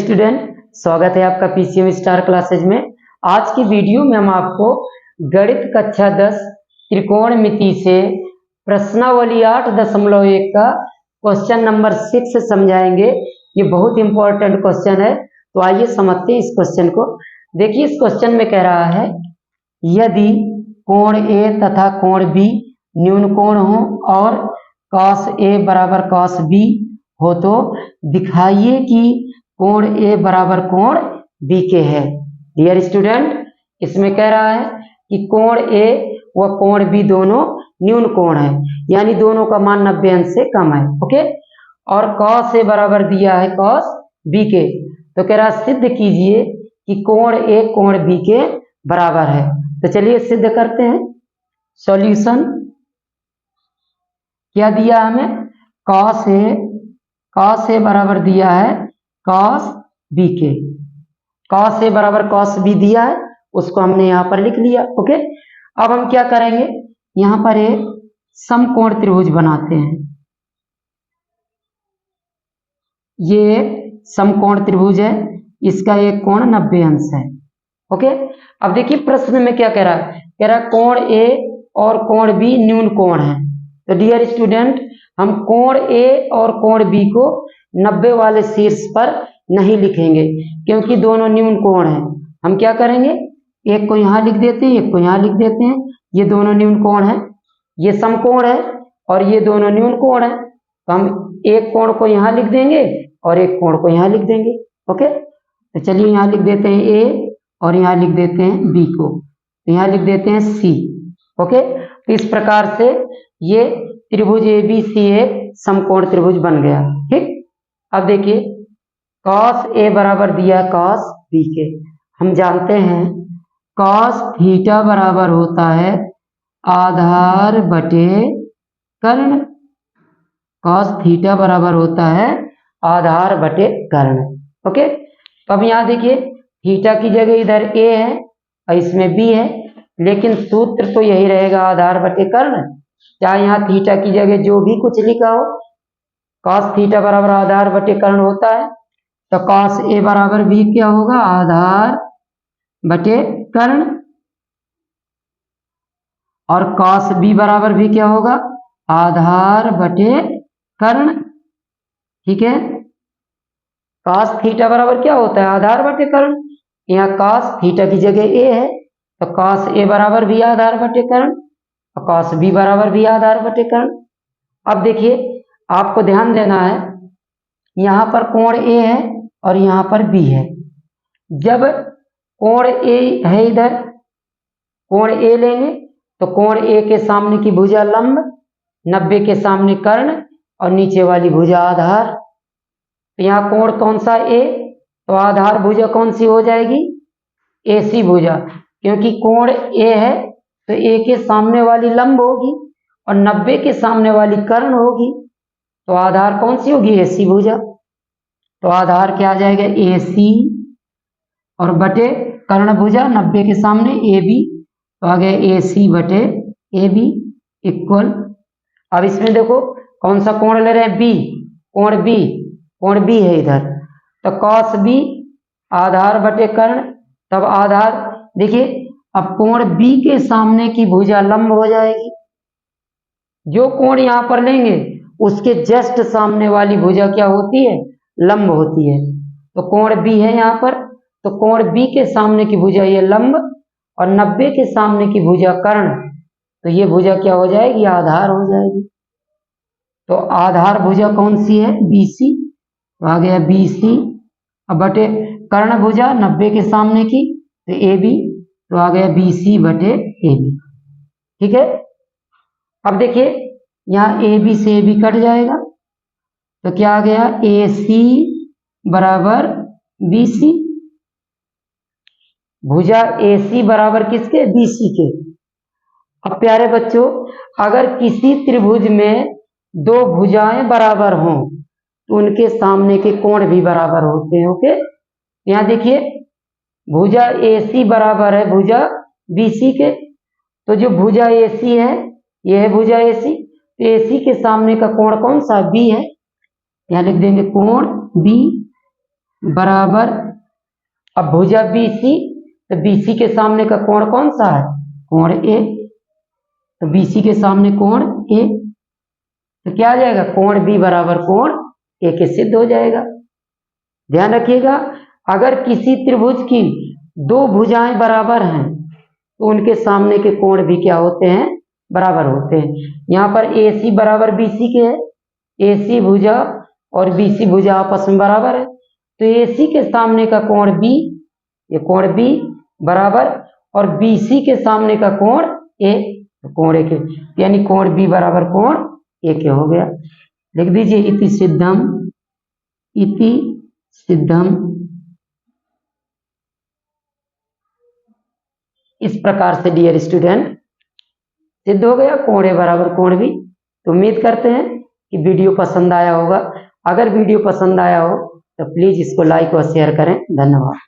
Student, स्वागत है आपका पीसीएम स्टार क्लासेज में। आज की वीडियो में हम आपको गणित कक्षा 10 त्रिकोणमिति से प्रश्नावली 8.1 का क्वेश्चन नंबर 6 समझाएंगे। ये बहुत इंपॉर्टेंट क्वेश्चन है, तो आइए समझते हैं इस क्वेश्चन को। देखिए, इस क्वेश्चन में कह रहा है यदि कोण ए तथा कोण बी न्यून कोण हो और cos ए बराबर cos बी हो तो दिखाइए कि कोण ए बराबर कोण बी के है। डियर स्टूडेंट, इसमें कह रहा है कि कोण ए व कोण बी दोनों न्यून कोण है, यानी दोनों का मान 90 अंश से कम है। ओके, और cos ए बराबर दिया है cos बी के, तो कह रहा सिद्ध कीजिए कि कोण ए कोण बी के बराबर है। तो चलिए सिद्ध करते हैं। सॉल्यूशन क्या दिया हमें, cos ए बराबर दिया है cos बी के, cos ए बराबर cos बी दिया है, उसको हमने यहां पर लिख लिया। ओके, अब हम क्या करेंगे, यहां पर एक समकोण त्रिभुज बनाते हैं। ये समकोण त्रिभुज है, इसका एक कोण 90 अंश है। ओके, अब देखिए प्रश्न में क्या कह रहा है, कह रहा है कोण ए और कोण बी न्यून कोण है। तो डियर स्टूडेंट, हम कोण ए और कोण बी को 90 वाले शीर्ष पर नहीं लिखेंगे, क्योंकि दोनों न्यून कोण हैं। हम क्या करेंगे, एक को यहां लिख देते हैं, एक को यहां लिख देते हैं। ये दोनों न्यून कोण हैं, ये समकोण है और ये दोनों न्यून कोण है। तो हम एक कोण को यहां लिख देंगे और एक कोण को यहां लिख देंगे। ओके, तो चलिए यहां लिख देते हैं ए और यहां लिख देते हैं बी को, तो यहां लिख देते हैं सी। ओके, तो इस प्रकार से ये त्रिभुज एबीसी एक समकोण त्रिभुज बन गया। ठीक, अब देखिए cos ए बराबर दिया cos बी के। हम जानते हैं cos थीटा बराबर होता है आधार बटे कर्ण। cos थीटा बराबर होता है आधार बटे कर्ण। ओके, तो अब यहाँ देखिए थीटा की जगह इधर ए है और इसमें बी है, लेकिन सूत्र तो यही रहेगा आधार बटे कर्ण। चाहे यहाँ थीटा की जगह जो भी कुछ लिखा हो, cos थीटा बराबर आधार बटे कर्ण होता है। तो cos ए बराबर भी क्या होगा, आधार बटे कर्ण, और cos बी बराबर भी क्या होगा, आधार बटे कर्ण। ठीक है, cos थीटा बराबर क्या होता है, आधार बटे कर्ण। यहाँ cos थीटा की जगह ए है, तो cos ए बराबर भी आधार बटे कर्ण और cos बी बराबर भी आधार बटे कर्ण। अब देखिए आपको ध्यान देना है, यहाँ पर कोण ए है और यहाँ पर बी है। जब कोण ए है इधर, कोण ए लेंगे तो कोण ए के सामने की भुजा लंब, 90 के सामने कर्ण और नीचे वाली भुजा आधार। तो यहाँ कोण कौन सा ए, तो आधार भुजा कौन सी हो जाएगी, ए सी भुजा, क्योंकि कोण ए है तो ए के सामने वाली लंब होगी और 90 के सामने वाली कर्ण होगी, तो आधार कौन सी होगी, ए सी भुजा। तो आधार क्या आ जाएगा, ए सी, और बटे कर्ण भुजा 90 के सामने ए बी, तो आ गया ए सी बटे ए बी इक्वल। अब इसमें देखो कौन सा कोण ले रहे हैं, बी, कोण बी, कोण बी है इधर, तो cos बी आधार बटे कर्ण। तब आधार देखिए, अब कोण बी के सामने की भुजा लंब हो जाएगी। जो कोण यहां पर लेंगे उसके जस्ट सामने वाली भुजा क्या होती है, लंब होती है। तो कोण बी है यहाँ पर, तो कोण बी के सामने की भुजा ये लंब और 90 के सामने की भुजा कर्ण, तो ये भुजा क्या हो जाएगी, आधार हो जाएगी। तो आधार भुजा कौन सी है, बीसी, तो आ गया बीसी, अब बटे कर्ण भुजा 90 के सामने की, तो ए बी, तो आ गया बीसी बटे ए बी। ठीक है, अब देखिए यहाँ ए बी से ए बी कट जाएगा, तो क्या आ गया, ए सी बराबर बी सी, भुजा ए सी बराबर किसके, बी सी के। अब प्यारे बच्चों, अगर किसी त्रिभुज में दो भुजाएं बराबर हों तो उनके सामने के कोण भी बराबर होते हैं। ओके, यहाँ देखिए भुजा ए सी बराबर है भुजा बी सी के, तो जो भुजा ए सी है ये है भुजा ए सी, तो ए सी के सामने का कोण कौन सा, बी है, यहाँ लिख देंगे कोण बी। बराबर, अब भुजा BC, तो BC के सामने का कोण कौन सा है? कोण A। तो BC के सामने कोण A, तो क्या आ जाएगा? कोण B बराबर कोण A के सिद्ध हो जाएगा। ध्यान रखिएगा, अगर किसी त्रिभुज की दो भुजाएं बराबर हैं तो उनके सामने के कोण भी क्या होते हैं? बराबर होते हैं। यहाँ पर AC बराबर BC के है, AC भुजा और BC भुजा आपस में बराबर है, तो AC के सामने का कोण B, ये कोण B बराबर, और BC के सामने का कोण A, तो कोण A के, यानी कोण B बराबर कोण A के हो गया। लिख दीजिए इति सिद्धम, इति सिद्धम। इस प्रकार से डियर स्टूडेंट सिद्ध हो गया कोण A बराबर कोण B। तो उम्मीद करते हैं कि वीडियो पसंद आया होगा। अगर वीडियो पसंद आया हो तो प्लीज इसको लाइक और शेयर करें। धन्यवाद।